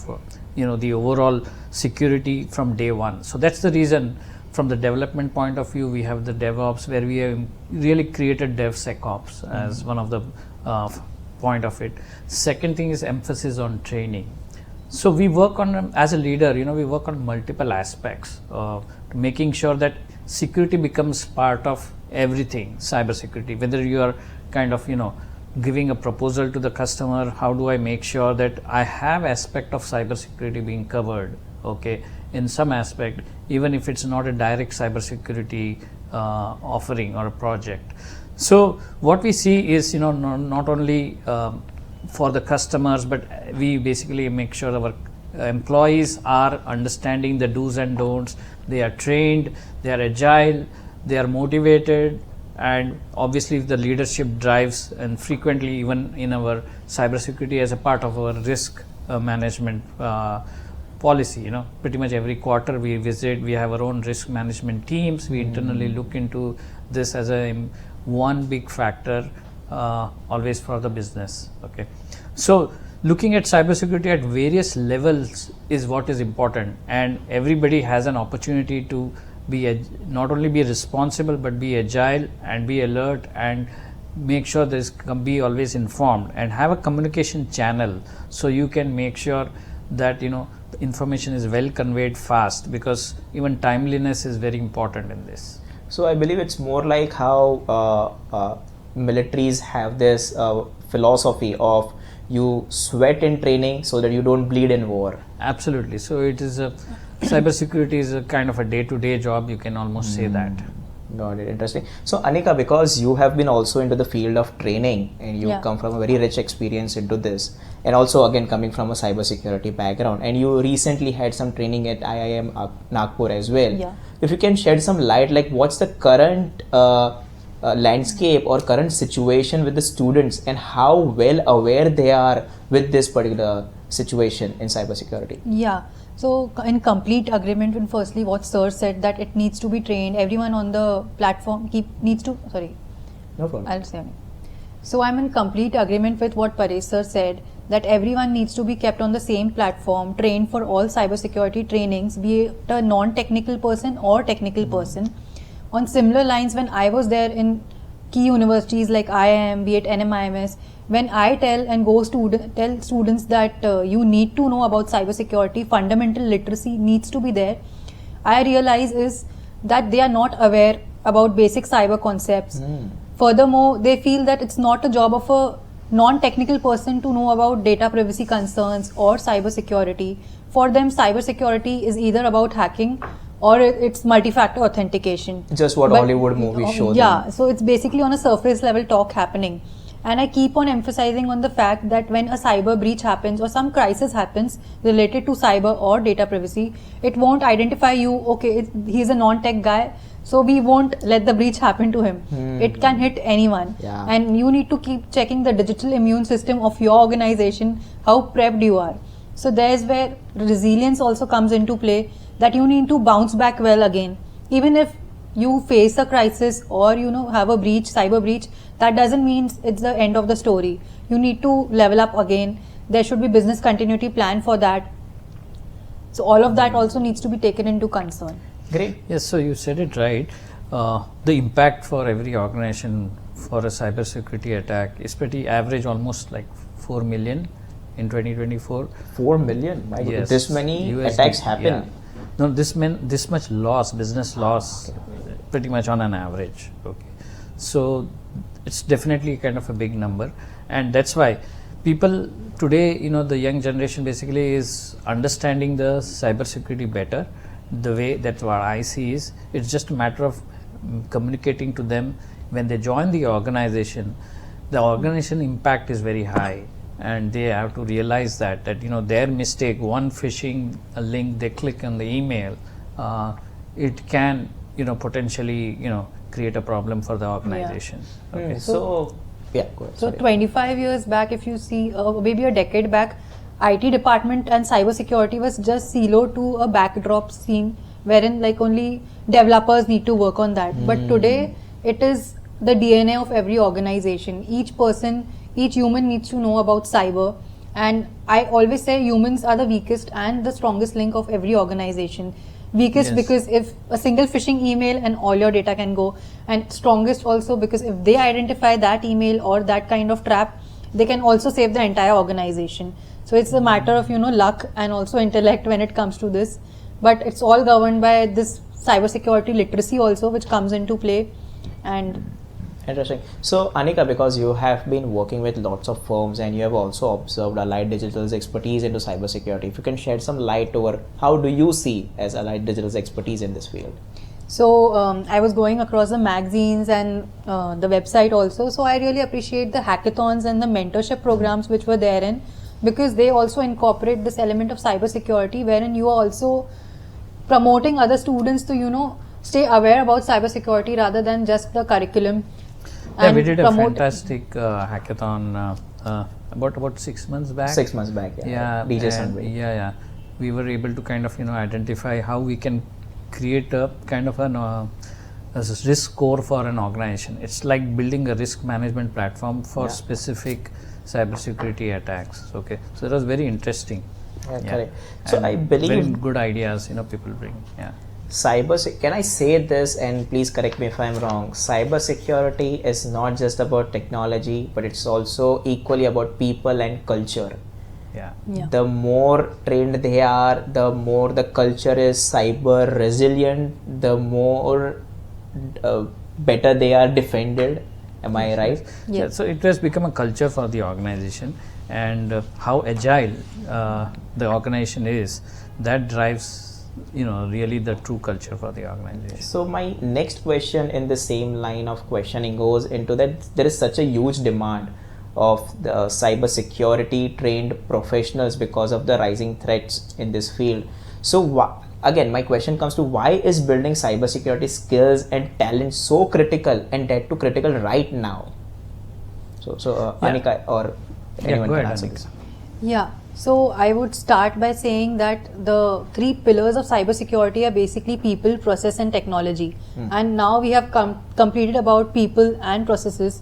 the overall security from day one. So that's the reason, from the development point of view, we have the DevOps, where we have really created DevSecOps as one of the point of it. Second thing is emphasis on training. So we work on, as a leader, we work on multiple aspects, making sure that security becomes part of everything, cybersecurity. Whether you are kind of, giving a proposal to the customer, how do I make sure that I have aspect of cybersecurity being covered, in some aspect, even if it's not a direct cybersecurity offering or a project. So what we see is, not only for the customers, but we basically make sure our employees are understanding the do's and don'ts. They are trained, they are agile, they are motivated, and obviously the leadership drives, and frequently even in our cybersecurity as a part of our risk management policy, pretty much every quarter we visit, we have our own risk management teams. We internally look into this as one big factor always for the business. So looking at cybersecurity at various levels is what is important, and everybody has an opportunity to not only be responsible but be agile and be alert and make sure be always informed and have a communication channel, so you can make sure that information is well conveyed fast, because even timeliness is very important in this. So I believe it's more like how militaries have this philosophy of you sweat in training so that you don't bleed in war. Absolutely. So it is cybersecurity is a kind of a day-to-day job, you can almost say that. Got it. Interesting. So Anika, because you have been also into the field of training and you come from a very rich experience into this, and also again coming from a cybersecurity background, and you recently had some training at IIM Nagpur as well. Yeah. If you can shed some light, like what's the current landscape or current situation with the students, and how well aware they are with this particular situation in cybersecurity? Yeah. So in complete agreement with firstly what Sir said, that it needs to be trained. Everyone on the platform needs to. Sorry. No problem. I'll say. So I'm in complete agreement with what Paresh Sir said, that everyone needs to be kept on the same platform, trained for all cybersecurity trainings, be it a non-technical person or technical person. On similar lines, when I was there in key universities like IIM, be it NMIMS, when I tell students that you need to know about cybersecurity, fundamental literacy needs to be there, I realize is that they are not aware about basic cyber concepts. Furthermore, they feel that it's not a job of a non-technical person to know about data privacy concerns or cybersecurity. For them, cybersecurity is either about hacking or it's multi-factor authentication. Just what Hollywood movies show. Yeah, so it's basically on a surface level talk happening. And I keep on emphasizing on the fact that when a cyber breach happens or some crisis happens related to cyber or data privacy, it won't identify you, he's a non-tech guy, so we won't let the breach happen to him. It can hit anyone. Yeah. And you need to keep checking the digital immune system of your organization, how prepped you are. So there's where resilience also comes into play, that you need to bounce back well again. Even if you face a crisis or have a breach, cyber breach, that doesn't mean it's the end of the story. You need to level up again. There should be business continuity plan for that. So all of that also needs to be taken into concern. Great. Yes, so you said it right. The impact for every organization for a cybersecurity attack is pretty average, almost like 4 million in 2024. 4 million? My God, Yes. this many USD, attacks happen? yeah. No, this much loss, business loss, pretty much on an average. Okay, so it's definitely kind of a big number, and that's why people today, the young generation basically is understanding the cybersecurity better. The way that what I see is, it's just a matter of communicating to them when they join the organization. The organization impact is very high, and they have to realize that their mistake, one phishing a link they click on the email, it can potentially create a problem for the organization. Okay. So, yeah, go ahead. So Sorry. 25 years back, if you see, maybe a decade back, IT department and cybersecurity was just siloed to a backdrop scene wherein like only developers need to work on that. But today, it is the DNA of every organization. Each person, each human needs to know about cyber. And I always say humans are the weakest and the strongest link of every organization. Weakest Yes. because if a single phishing email and all your data can go, and strongest also because if they identify that email or that kind of trap, they can also save the entire organization. So it's a matter of luck and also intellect when it comes to this, but it's all governed by this cybersecurity literacy also, which comes into play. And Interesting. So, Anika, because you have been working with lots of firms and you have also observed Allied Digital's expertise into cybersecurity, if you can shed some light over how do you see as Allied Digital's expertise in this field? so I was going across the magazines and the website also. So I really appreciate the hackathons and the mentorship programs which were therein, because they also incorporate this element of cybersecurity wherein you are also promoting other students to stay aware about cybersecurity rather than just the curriculum. Yeah, And we did a promote- fantastic hackathon about 6 months back. 6 months back, Yeah, DJ and Sunway. yeah. We were able to kind of identify how we can create a kind of an a risk score for an organization. It's like building a risk management platform for specific cybersecurity attacks. Okay, so that was very interesting. Yeah, correct. So And I believe very good ideas people bring. Yeah. can I say this, and please correct me if I'm wrong, cybersecurity is not just about technology, but it's also equally about people and culture. Yeah. Yeah. The more trained they are, the more the culture is cyber resilient, the more better they are defended. Am I right? Yeah. So it has become a culture for the organization, and how agile the organization is, that drives really the true culture for the organization. So my next question in the same line of questioning goes into that there is such a huge demand of the cybersecurity trained professionals because of the rising threats in this field. So again, my question comes to, why is building cybersecurity skills and talent so critical, and that too critical right now? So Yeah. Anika or anyone go can ahead, answer Anika. this. Yeah, so I would start by saying that the 3 pillars of cybersecurity are basically people, process, and technology. And now we have completed about people and processes,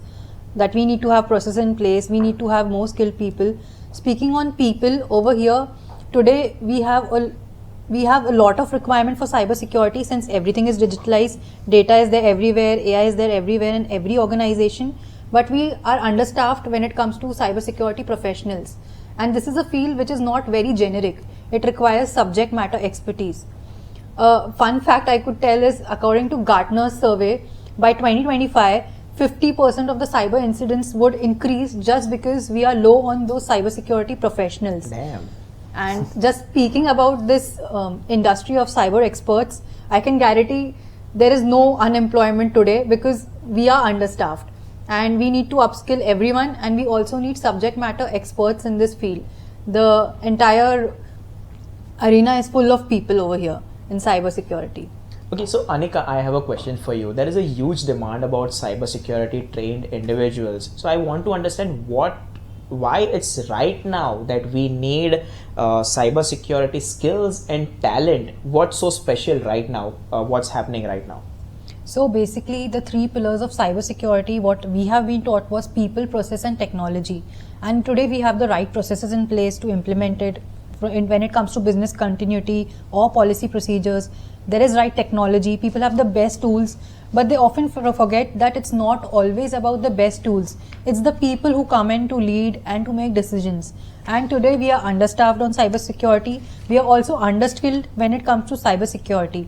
that we need to have process in place, we need to have more skilled people. Speaking on people over here, today we have a lot of requirement for cybersecurity, since everything is digitalized, data is there everywhere, AI is there everywhere in every organization, but we are understaffed when it comes to cybersecurity professionals. And this is a field which is not very generic. It requires subject matter expertise. Fun fact I could tell is, according to Gartner's survey, by 2025, 50% of the cyber incidents would increase just because we are low on those cybersecurity professionals. Damn. And just speaking about this industry of cyber experts, I can guarantee there is no unemployment today because we are understaffed. And we need to upskill everyone, and we also need subject matter experts in this field. The entire arena is full of people over here in cybersecurity. Okay, so Anika, I have a question for you. There is a huge demand about cybersecurity trained individuals. So I want to understand what why it's right now that we need cybersecurity skills and talent. What's so special right now? What's happening right now? So basically, the three pillars of cybersecurity, what we have been taught was people, process, and technology. And today we have the right processes in place to implement it. When it comes to business continuity or policy procedures, there is right technology. People have the best tools, but they often forget that it's not always about the best tools. It's the people who come in to lead and to make decisions. And today we are understaffed on cybersecurity. We are also underskilled when it comes to cybersecurity.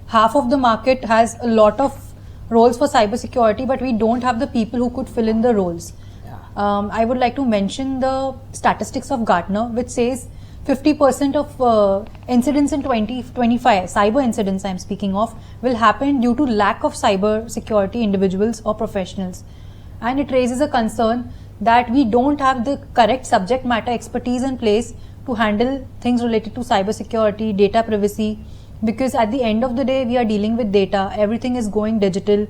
Half of the market has a lot of roles for cybersecurity, but we don't have the people who could fill in the roles. I would like to mention the statistics of Gartner, which says 50% of incidents in 2025, cyber incidents I'm speaking of, will happen due to lack of cyber security individuals or professionals. And it raises a concern that we don't have the correct subject matter expertise in place to handle things related to cyber security, data privacy, because at the end of the day, we are dealing with data, everything is going digital,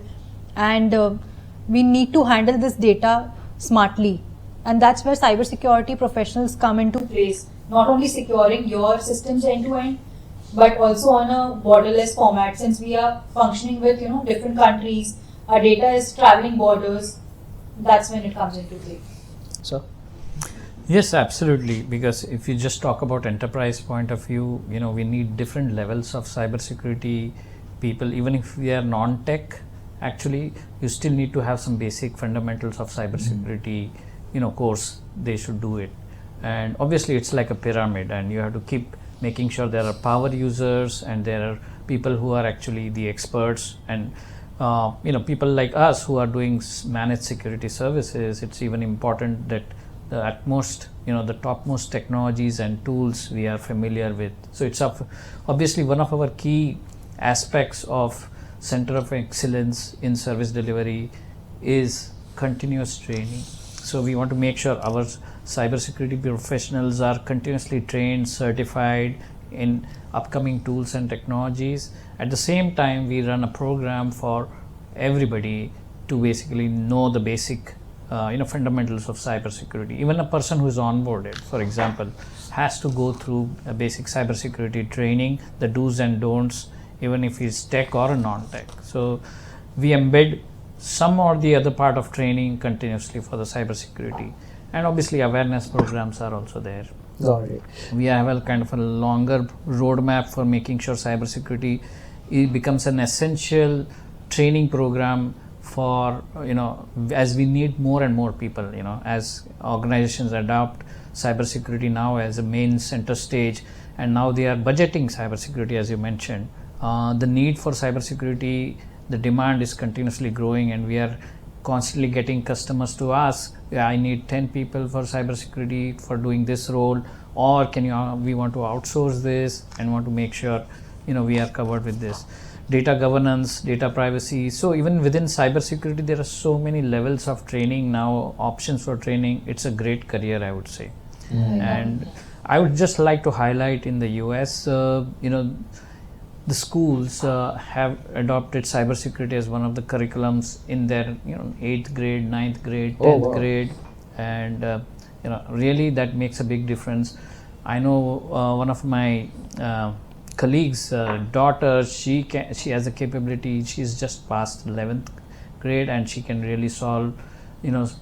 and we need to handle this data smartly. And that's where cybersecurity professionals come into place, not only securing your systems end to end, but also on a borderless format. Since we are functioning with different countries, our data is traveling borders. That's when it comes into play. So, yes, absolutely. Because if you just talk about enterprise point of view, we need different levels of cybersecurity people. Even if we are non-tech, actually, you still need to have some basic fundamentals of cybersecurity. Course they should do it. And obviously, it's like a pyramid, and you have to keep making sure there are power users and there are people who are actually the experts, and people like us who are doing managed security services. It's even important that the utmost, the topmost technologies and tools we are familiar with. So it's obviously one of our key aspects of Center of Excellence in Service Delivery is continuous training. So we want to make sure our cybersecurity professionals are continuously trained, certified in upcoming tools and technologies. At the same time, we run a program for everybody to basically know the basic fundamentals of cybersecurity. Even a person who is onboarded, for example, has to go through a basic cybersecurity training, the do's and don'ts, even if he's tech or a non-tech. So we embed some or the other part of training continuously for the cybersecurity, and obviously awareness programs are also there. got it. We have a kind of a longer roadmap for making sure cybersecurity becomes an essential training program for as we need more and more people, as organizations adopt cybersecurity now as a main center stage, and now they are budgeting cybersecurity, as you mentioned. The need for cybersecurity, the demand is continuously growing, and we are constantly getting customers to ask, I need 10 people for cybersecurity for doing this role, or we want to outsource this and want to make sure we are covered with this. Data governance, data privacy. So even within cybersecurity, there are so many levels of training now, options for training. It's a great career, I would say. And I would just like to highlight in the US, the schools have adopted cybersecurity as one of the curriculums in their 8th grade, 9th grade, 10th grade, and really that makes a big difference. I know one of my colleagues' daughter, she has a capability. She's just passed 11th grade, and she can really solve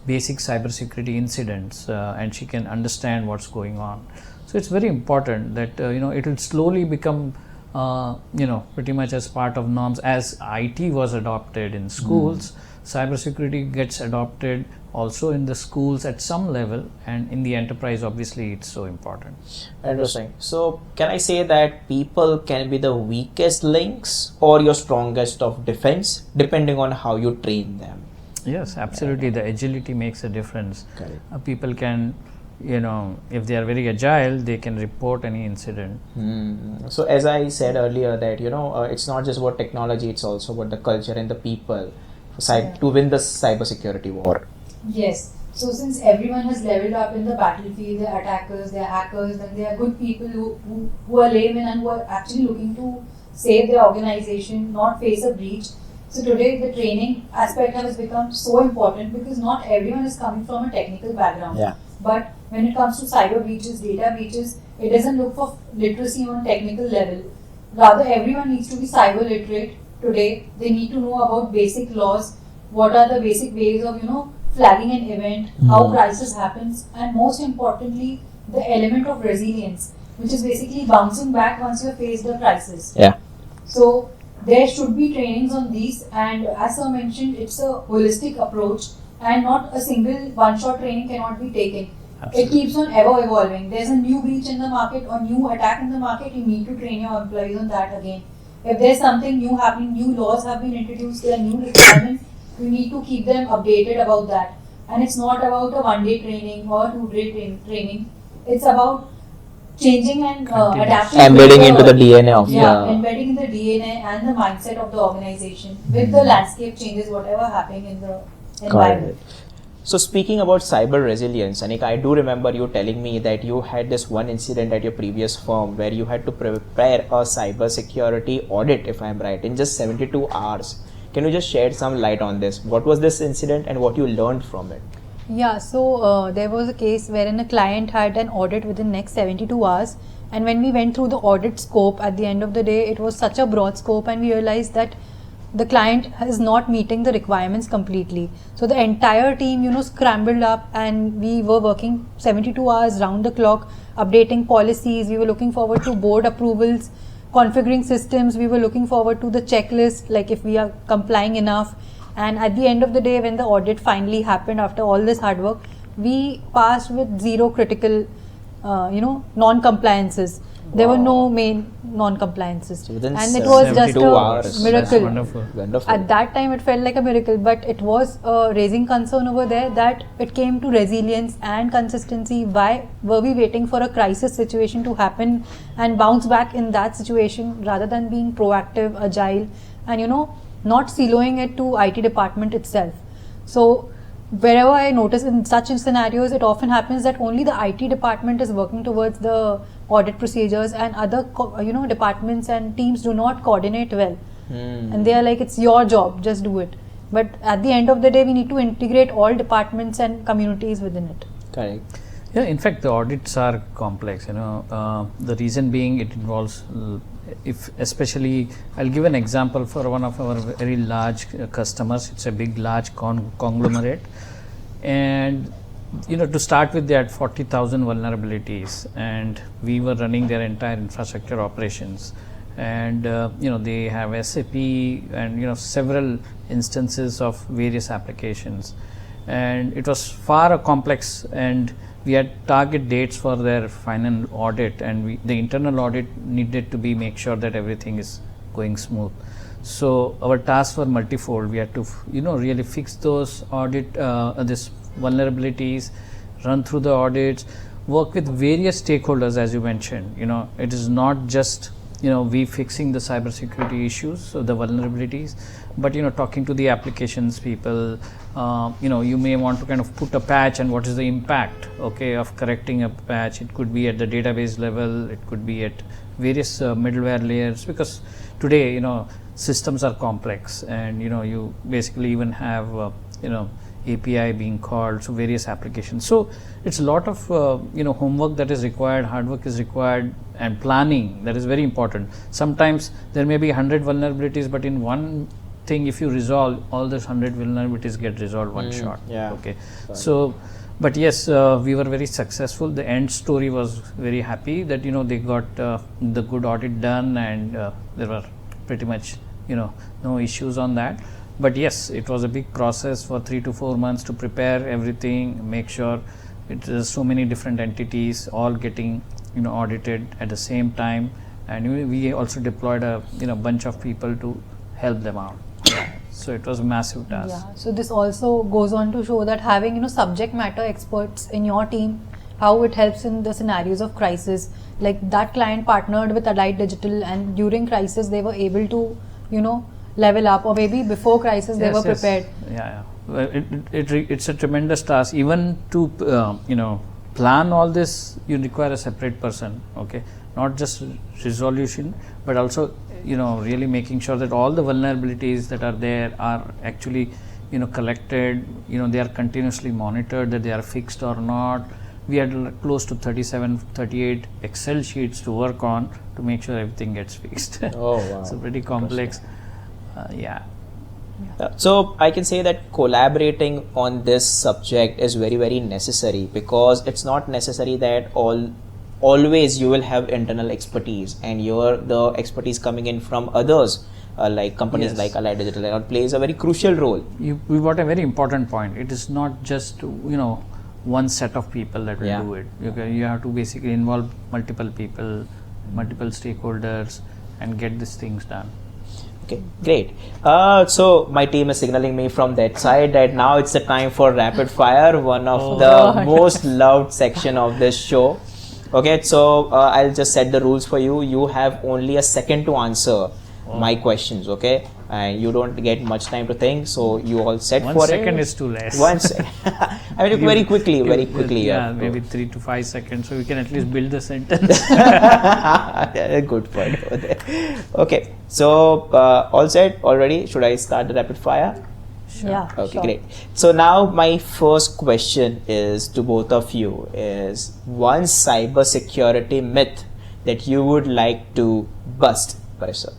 basic cybersecurity incidents, and she can understand what's going on. So it's very important that it will slowly become pretty much as part of norms. As IT was adopted in schools, cybersecurity gets adopted also in the schools at some level, and in the enterprise, obviously, it's so important. Interesting. So can I say that people can be the weakest links or your strongest of defense, depending on how you train them? Yes, absolutely. The agility makes a difference. People can, if they are very agile, they can report any incident. So as I said earlier that, it's not just about technology, it's also about the culture and the people to win the cybersecurity war. Yes. So since everyone has leveled up in the battlefield, there are attackers, there are hackers, then there are good people who are laymen and who are actually looking to save their organization, not face a breach. So today the training aspect has become so important because not everyone is coming from a technical background. Yeah. But when it comes to cyber breaches, data breaches, it doesn't look for literacy on technical level. Rather, everyone needs to be cyber literate today. They need to know about basic laws, what are the basic ways of, flagging an event, how crisis happens, and most importantly, the element of resilience, which is basically bouncing back once you have faced a crisis. Yeah. So there should be trainings on these, and as Sir mentioned, it's a holistic approach and not a single one-shot training cannot be taken. Absolutely. It keeps on ever evolving. There's a new breach in the market or new attack in the market, you need to train your employees on that again. If there's something new happening, new laws have been introduced, there are new requirements, you need to keep them updated about that. And it's not about a one-day training or two-day training. It's about changing and adapting. Embedding into the DNA of embedding in the DNA and the mindset of the organization with the landscape changes, whatever happening in the environment. So speaking about cyber resilience, Anika, I do remember you telling me that you had this one incident at your previous firm where you had to prepare a cybersecurity audit, if I'm right, in just 72 hours. Can you just shed some light on this? What was this incident and what you learned from it? Yeah, so there was a case wherein a client had an audit within next 72 hours, and when we went through the audit scope, at the end of the day, it was such a broad scope, and we realized that the client is not meeting the requirements completely. So the entire team, scrambled up, and we were working 72 hours round the clock, updating policies. We were looking forward to board approvals, configuring systems. We were looking forward to the checklist, like if we are complying enough. And at the end of the day, when the audit finally happened after all this hard work, we passed with zero critical, non-compliances. There were no main non-compliances. So within and it was just 72 hours. a miracle. That's Wonderful. At that time, it felt like a miracle, but it was raising concern over there that it came to resilience and consistency. Why were we waiting for a crisis situation to happen and bounce back in that situation rather than being proactive, agile, and not siloing it to IT department itself? So wherever I notice in such scenarios, it often happens that only the IT department is working towards the audit procedures, and other departments and teams do not coordinate well. And they are like, it's your job, just do it. But at the end of the day, we need to integrate all departments and communities within it. Correct. Yeah, in fact, the audits are complex. The reason being it involves, especially, I'll give an example for one of our very large customers. It's a big, large conglomerate, and to start with, they had 40,000 vulnerabilities, and we were running their entire infrastructure operations. And they have SAP and several instances of various applications, and it was far complex, and we had target dates for their final audit, and the internal audit needed to be make sure that everything is going smooth. So our tasks were multifold. We had to really fix those this vulnerabilities, run through the audits, work with various stakeholders, as you mentioned. It is not just we fixing the cybersecurity issues, so the vulnerabilities, but talking to the applications people. You may want to kind of put a patch, and what is the impact, of correcting a patch. It could be at the database level, it could be at various middleware layers, because today systems are complex, and you basically even have API being called, so various applications. So it's a lot of homework that is required, hard work is required, and planning that is very important. Sometimes there may be 100 vulnerabilities, but in one thing, if you resolve all those 100 vulnerabilities, get resolved one shot. Yeah. Okay. So, but yes, we were very successful. The end story was very happy that they got the good audit done, and there were pretty much no issues on that. But yes, it was a big process for 3 to 4 months to prepare everything, make sure it is so many different entities all getting audited at the same time, and we also deployed a bunch of people to help them out. So it was a massive task. Yeah. So this also goes on to show that having subject matter experts in your team, how it helps in the scenarios of crisis. Like that client partnered with Allied Digital, and during crisis they were able to level up, or maybe before crisis they were prepared. Yeah. Well, it's a tremendous task. Even to plan all this, you require a separate person. Okay, not just resolution, but also really making sure that all the vulnerabilities that are there are actually collected, they are continuously monitored, that they are fixed or not. We had close to 38 Excel sheets to work on to make sure everything gets fixed. Oh, wow. So pretty complex. Yeah. So I can say that collaborating on this subject is very, very necessary, because it's not necessary that always you will have internal expertise, and the expertise coming in from others, like companies Yes. like Allied Digital plays a very crucial role. You got a very important point. It is not just one set of people that will do it. You have to basically involve multiple people, multiple stakeholders, and get these things done. Okay, great. So my team is signaling me from that side that now it's the time for rapid fire, one of the most loved section of this show. Okay, so I'll just set the rules for you. You have only a second to answer my questions, okay? And you don't get much time to think, so you all set for it. 1 second is too less. 1 second. I mean, very quickly. Yeah, maybe 3 to 5 seconds, so we can at least build the sentence. Good point over there. Okay, so all set already. Should I start the rapid fire? Yeah. Okay, sure. great. So now my first question is to both of you is one cybersecurity myth that you would like to bust, Paresh sir.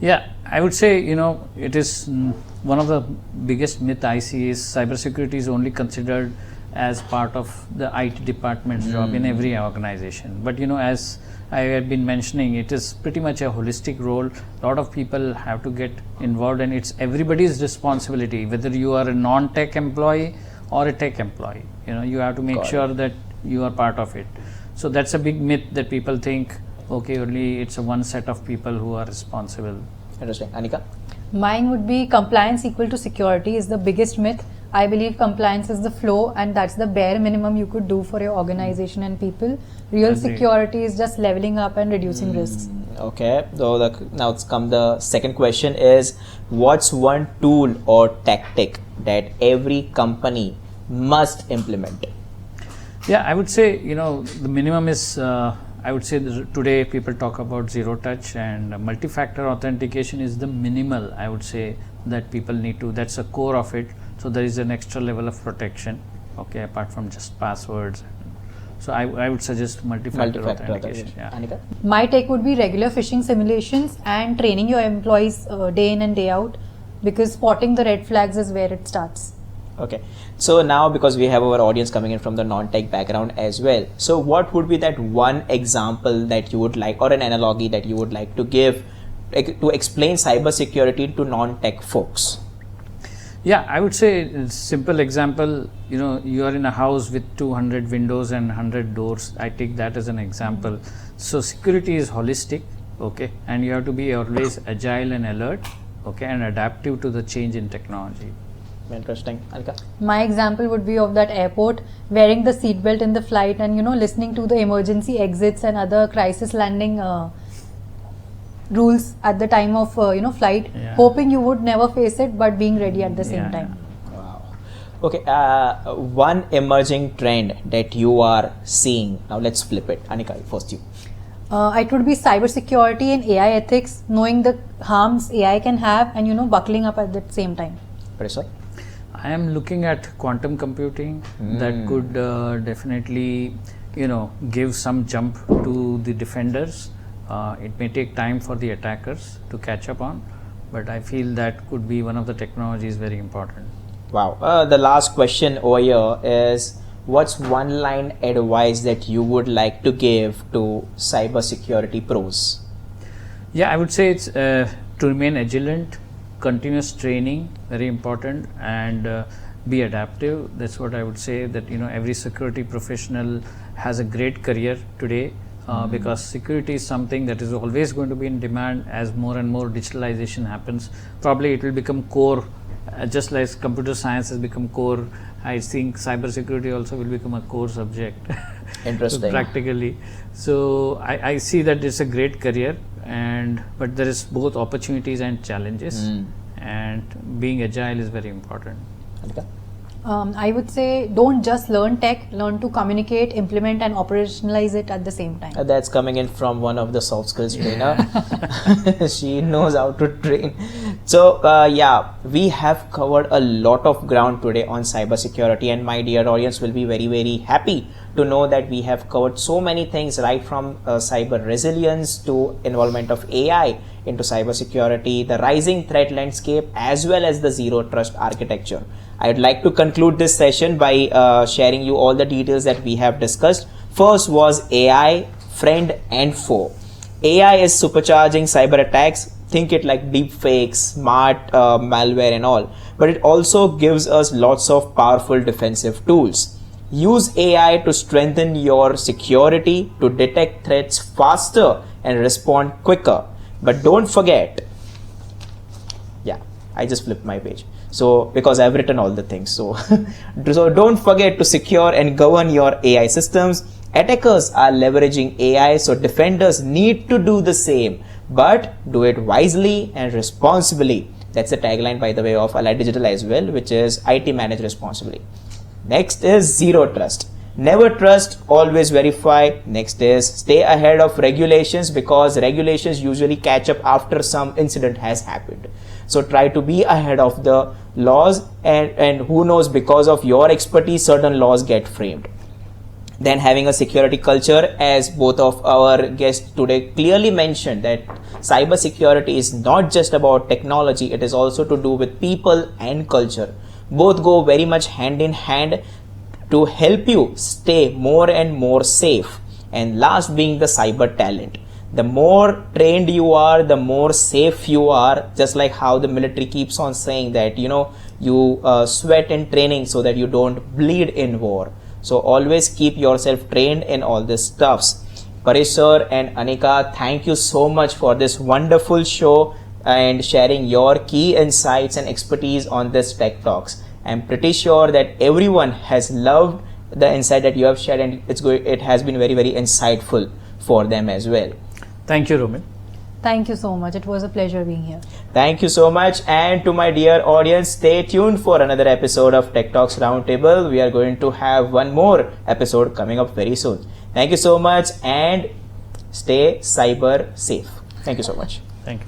Yeah, I would say, it is one of the biggest myth I see is cybersecurity is only considered as part of the IT department's job in every organization. But, as I have been mentioning, it is pretty much a holistic role. A lot of people have to get involved, and it's everybody's responsibility, whether you are a non-tech employee or a tech employee. You have to make sure that you are part of it. So that's a big myth that people think, okay, only it's a one set of people who are responsible. Interesting. Anika? Mine would be compliance equal to security is the biggest myth. I believe compliance is the flow, and that's the bare minimum you could do for your organization and people. Real Agreed. security is just leveling up and reducing risks. Okay, so now it's come the second question is what's one tool or tactic that every company must implement? Yeah, I would say, the minimum is, I would say today people talk about zero touch, and multi-factor authentication is the minimal, I would say, that people need to, that's a core of it. So there is an extra level of protection, okay, apart from just passwords. So I would suggest multi-factor authentication. Yeah. Anika? My take would be regular phishing simulations and training your employees day in and day out, because spotting the red flags is where it starts. Okay, so now because we have our audience coming in from the non-tech background as well, so what would be that one example that you would like, or an analogy that you would like to give to explain cybersecurity to non-tech folks? Yeah, I would say a simple example, you are in a house with 200 windows and 100 doors. I take that as an example. So security is holistic, okay, and you have to be always agile and alert, okay, and adaptive to the change in technology. Interesting. Anika? My example would be of that airport, wearing the seatbelt in the flight and listening to the emergency exits and other crisis landing rules at the time of flight, hoping you would never face it, but being ready at the same time. Wow. Okay, one emerging trend that you are seeing. Now let's flip it. Anika, first you. It would be cybersecurity and AI ethics, knowing the harms AI can have and buckling up at the same time. Paresh sir? I am looking at quantum computing that could definitely, give some jump to the defenders. It may take time for the attackers to catch up on, but I feel that could be one of the technologies very important. Wow. The last question over here is what's one line advice that you would like to give to cybersecurity pros? Yeah, I would say it's to remain vigilant, continuous training, very important, and be adaptive. That's what I would say, that every security professional has a great career today, because security is something that is always going to be in demand as more and more digitalization happens. Probably it will become core, just like computer science has become core. I think cybersecurity also will become a core subject. Interesting. Practically. So I see that it's a great career, but there is both opportunities and challenges, and being agile is very important. Anika? I would say don't just learn tech, learn to communicate, implement and operationalize it at the same time. That's coming in from one of the soft skills trainer. She knows how to train. So yeah, we have covered a lot of ground today on cybersecurity, and my dear audience will be very happy to know that we have covered so many things, right from cyber resilience to involvement of AI into cybersecurity, the rising threat landscape, as well as the zero trust architecture. I'd like to conclude this session by sharing you all the details that we have discussed. First was AI, friend and foe. AI is supercharging cyber attacks. Think it like deep fakes, smart malware and all. But it also gives us lots of powerful defensive tools. Use AI to strengthen your security, to detect threats faster and respond quicker. But don't forget, yeah, I just flipped my page. So because I've written all the things. So don't forget to secure and govern your AI systems. Attackers are leveraging AI, so defenders need to do the same, but do it wisely and responsibly. That's the tagline, by the way, of Allied Digital as well, which is IT managed responsibly. Next is zero trust. Never trust, always verify. Next is stay ahead of regulations, because regulations usually catch up after some incident has happened. So try to be ahead of the laws, and who knows, because of your expertise, certain laws get framed. Then having a security culture, as both of our guests today clearly mentioned, that cybersecurity is not just about technology, it is also to do with people and culture. Both go very much hand in hand to help you stay more and more safe. And last being the cyber talent. The more trained you are, the more safe you are. Just like how the military keeps on saying that, you sweat in training so that you don't bleed in war. So always keep yourself trained in all this stuffs. Paresh sir and Anika, thank you so much for this wonderful show and sharing your key insights and expertise on this Tech Talks. I'm pretty sure that everyone has loved the insight that you have shared, and it has been very insightful for them as well. Thank you, Romil. Thank you so much. It was a pleasure being here. Thank you so much. And to my dear audience, stay tuned for another episode of Tech Talks Roundtable. We are going to have one more episode coming up very soon. Thank you so much and stay cyber safe. Thank you so much. Thank you.